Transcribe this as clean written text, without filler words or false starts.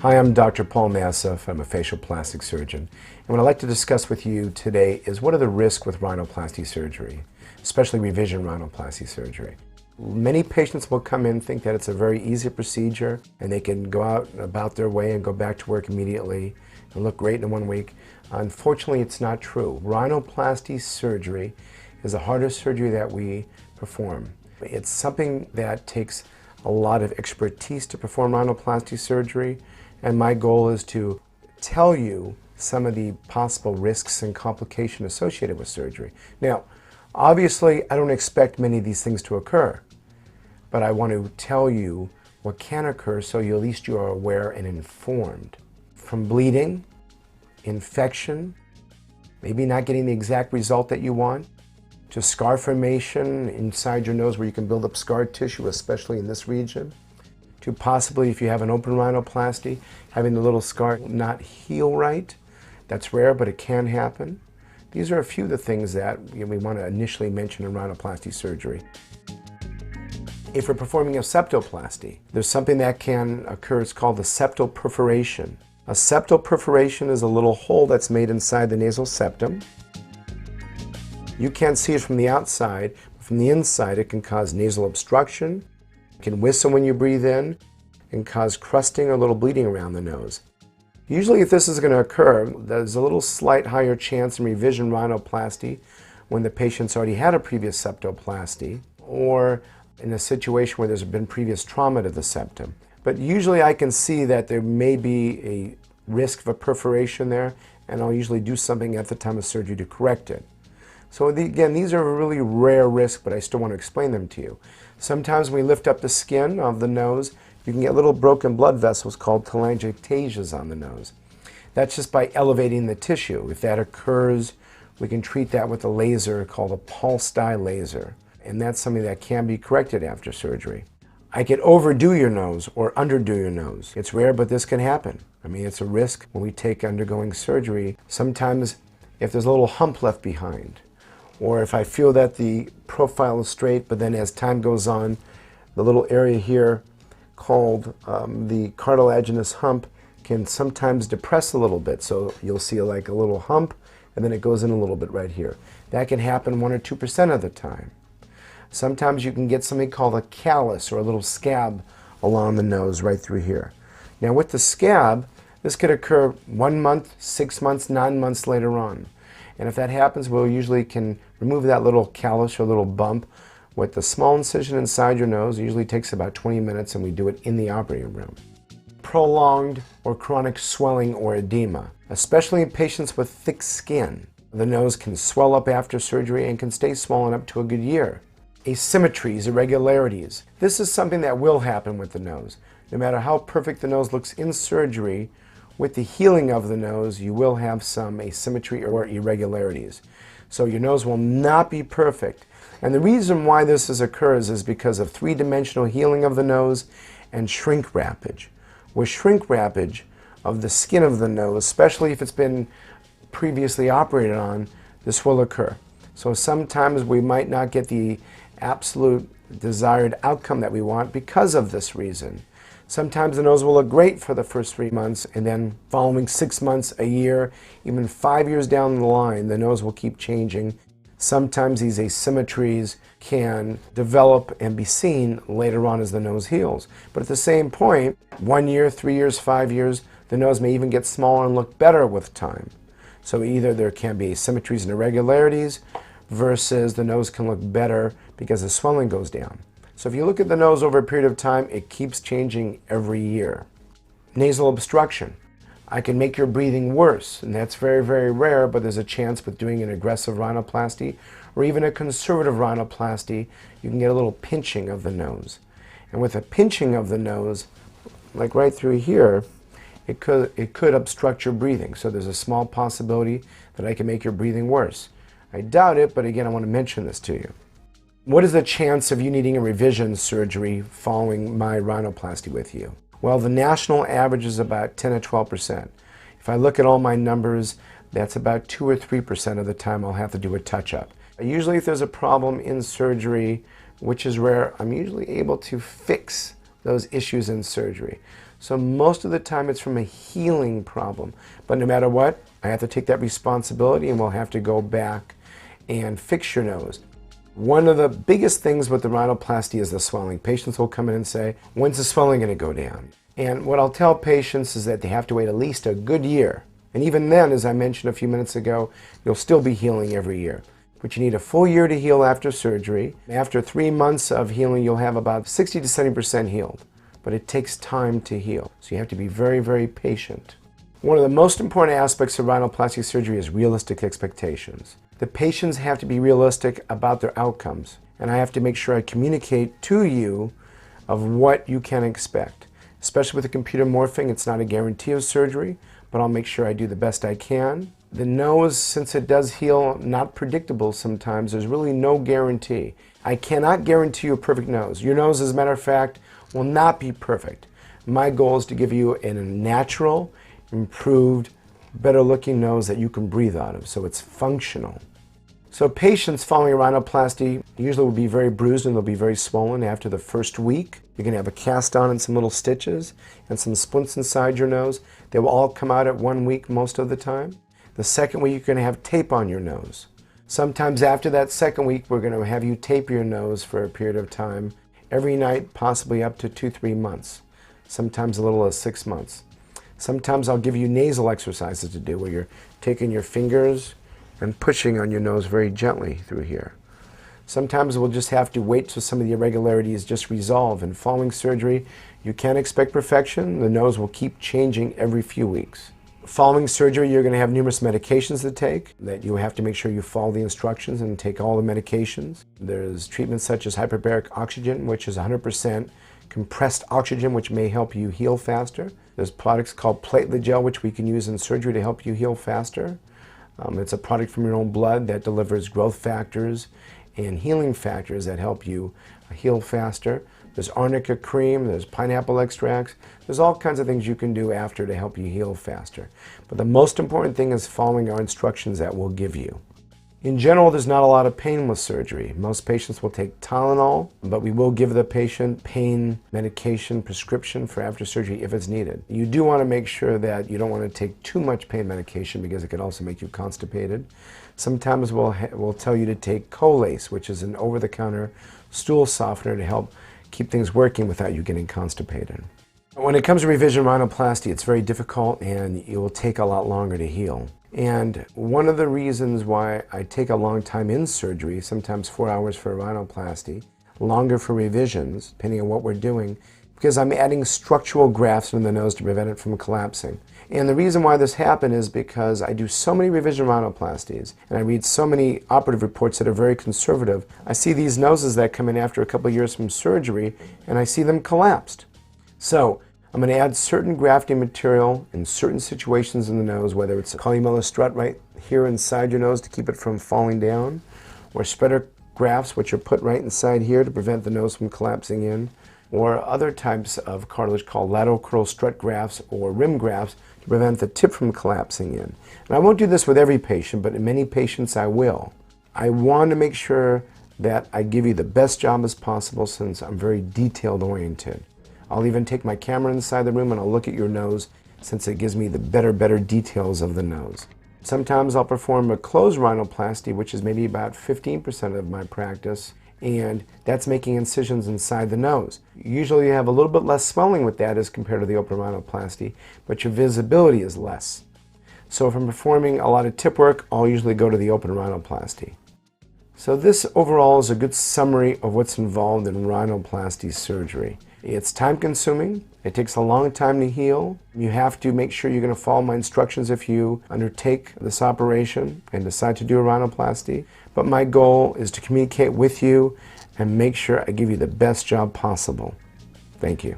Hi, I'm Dr. Paul Nassif. I'm a facial plastic surgeon. And what I'd like to discuss with you today is what are the risks with rhinoplasty surgery, especially revision rhinoplasty surgery. Many patients will come in, think that it's a very easy procedure and they can go out about their way and go back to work immediately and look great in 1 week. Unfortunately, it's not true. Rhinoplasty surgery is the hardest surgery that we perform. It's something that takes a lot of expertise to perform rhinoplasty surgery, and my goal is to tell you some of the possible risks and complications associated with surgery. Now, obviously, I don't expect many of these things to occur, but I want to tell you what can occur so at least you are aware and informed. From bleeding, infection, maybe not getting the exact result that you want, to scar formation inside your nose where you can build up scar tissue, especially in this region, to possibly, if you have an open rhinoplasty, having the little scar not heal right. That's rare, but it can happen. These are a few of the things that we want to initially mention in rhinoplasty surgery. If we're performing a septoplasty, there's something that can occur. It's called a septal perforation. A septal perforation is a little hole that's made inside the nasal septum. You can't see it from the outside, but from the inside it can cause nasal obstruction, it can whistle when you breathe in, and cause crusting or a little bleeding around the nose. Usually if this is going to occur, there's a little slight higher chance in revision rhinoplasty when the patient's already had a previous septoplasty or in a situation where there's been previous trauma to the septum. But usually I can see that there may be a risk of a perforation there, and I'll usually do something at the time of surgery to correct it. So again, these are a really rare risk, but I still want to explain them to you. Sometimes when we lift up the skin of the nose, you can get little broken blood vessels called telangiectasias on the nose. That's just by elevating the tissue. If that occurs, we can treat that with a laser called a pulse dye laser. And that's something that can be corrected after surgery. I could overdo your nose or underdo your nose. It's rare, but this can happen. I mean, it's a risk when we take undergoing surgery. Sometimes if there's a little hump left behind, or if I feel that the profile is straight, but then as time goes on, the little area here called the cartilaginous hump can sometimes depress a little bit. So you'll see like a little hump, and then it goes in a little bit right here. That can happen 1 or 2% of the time. Sometimes you can get something called a callus or a little scab along the nose right through here. Now with the scab, this could occur 1 month, 6 months, 9 months later on. And if that happens, we'll usually can remove that little callus or little bump with the small incision inside your nose. It usually takes about 20 minutes, and we do it in the operating room. Prolonged or chronic swelling or edema, especially in patients with thick skin. The nose can swell up after surgery and can stay swollen up to a good year. Asymmetries, irregularities. This is something that will happen with the nose. No matter how perfect the nose looks in surgery, with the healing of the nose, you will have some asymmetry or irregularities. So your nose will not be perfect. And the reason why this occurs is because of three-dimensional healing of the nose and shrink wrappage. With shrink wrappage of the skin of the nose, especially if it's been previously operated on, this will occur. So sometimes we might not get the absolute desired outcome that we want because of this reason. Sometimes the nose will look great for the first 3 months, and then following 6 months, a year, even 5 years down the line, the nose will keep changing. Sometimes these asymmetries can develop and be seen later on as the nose heals. But at the same point, 1 year, 3 years, 5 years, the nose may even get smaller and look better with time. So either there can be asymmetries and irregularities versus the nose can look better because the swelling goes down. So if you look at the nose over a period of time, it keeps changing every year. Nasal obstruction. I can make your breathing worse, and that's very, very rare, but there's a chance with doing an aggressive rhinoplasty or even a conservative rhinoplasty, you can get a little pinching of the nose. And with a pinching of the nose, like right through here, it could obstruct your breathing. So there's a small possibility that I can make your breathing worse. I doubt it, but again, I want to mention this to you. What is the chance of you needing a revision surgery following my rhinoplasty with you? Well, the national average is about 10 to 12%. If I look at all my numbers, that's about 2 or 3% of the time I'll have to do a touch-up. Usually if there's a problem in surgery, which is rare, I'm usually able to fix those issues in surgery. So most of the time it's from a healing problem. But no matter what, I have to take that responsibility and we'll have to go back and fix your nose. One of the biggest things with the rhinoplasty is the swelling. Patients will come in and say, when's the swelling going to go down? And what I'll tell patients is that they have to wait at least a good year. And even then, as I mentioned a few minutes ago, you'll still be healing every year. But you need a full year to heal after surgery. After 3 months of healing, you'll have about 60 to 70% healed. But it takes time to heal. So you have to be very, very patient. One of the most important aspects of rhinoplasty surgery is realistic expectations. The patients have to be realistic about their outcomes. And I have to make sure I communicate to you of what you can expect. Especially with the computer morphing, it's not a guarantee of surgery, but I'll make sure I do the best I can. The nose, since it does heal, not predictable sometimes, there's really no guarantee. I cannot guarantee you a perfect nose. Your nose, as a matter of fact, will not be perfect. My goal is to give you a natural, improved, better looking nose that you can breathe out of, so it's functional. So patients following a rhinoplasty usually will be very bruised and they'll be very swollen after the first week. You're going to have a cast on and some little stitches and some splints inside your nose. They will all come out at 1 week most of the time. The second week, you're going to have tape on your nose. Sometimes after that second week, we're going to have you tape your nose for a period of time, every night, possibly up to 2-3 months, sometimes a little as 6 months. Sometimes I'll give you nasal exercises to do where you're taking your fingers and pushing on your nose very gently through here. Sometimes we'll just have to wait till some of the irregularities just resolve. And following surgery, you can't expect perfection. The nose will keep changing every few weeks. Following surgery, you're going to have numerous medications to take that you have to make sure you follow the instructions and take all the medications. There's treatments such as hyperbaric oxygen, which is 100% compressed oxygen, which may help you heal faster. There's products called platelet gel, which we can use in surgery to help you heal faster. It's a product from your own blood that delivers growth factors and healing factors that help you heal faster. There's arnica cream, there's pineapple extracts. There's all kinds of things you can do after to help you heal faster. But the most important thing is following our instructions that we'll give you. In general, there's not a lot of pain with surgery. Most patients will take Tylenol, but we will give the patient pain medication prescription for after surgery if it's needed. You do want to make sure that you don't want to take too much pain medication because it can also make you constipated. Sometimes we'll tell you to take Colace, which is an over-the-counter stool softener to help keep things working without you getting constipated. When it comes to revision rhinoplasty, it's very difficult and it will take a lot longer to heal. And one of the reasons why I take a long time in surgery, sometimes 4 hours for a rhinoplasty, longer for revisions, depending on what we're doing, because I'm adding structural grafts in the nose to prevent it from collapsing. And the reason why this happened is because I do so many revision rhinoplasties and I read so many operative reports that are very conservative. I see these noses that come in after a couple of years from surgery and I see them collapsed. So I'm going to add certain grafting material in certain situations in the nose, whether it's a columella strut right here inside your nose to keep it from falling down, or spreader grafts which are put right inside here to prevent the nose from collapsing in, or other types of cartilage called lateral curl strut grafts or rim grafts to prevent the tip from collapsing in. And I won't do this with every patient, but in many patients I will. I want to make sure that I give you the best job as possible since I'm very detailed oriented. I'll even take my camera inside the room and I'll look at your nose since it gives me the better details of the nose. Sometimes I'll perform a closed rhinoplasty, which is maybe about 15% of my practice, and that's making incisions inside the nose. Usually you have a little bit less swelling with that as compared to the open rhinoplasty, but your visibility is less. So if I'm performing a lot of tip work, I'll usually go to the open rhinoplasty. So this overall is a good summary of what's involved in rhinoplasty surgery. It's time consuming, it takes a long time to heal. You have to make sure you're going to follow my instructions if you undertake this operation and decide to do a rhinoplasty. But my goal is to communicate with you and make sure I give you the best job possible. Thank you.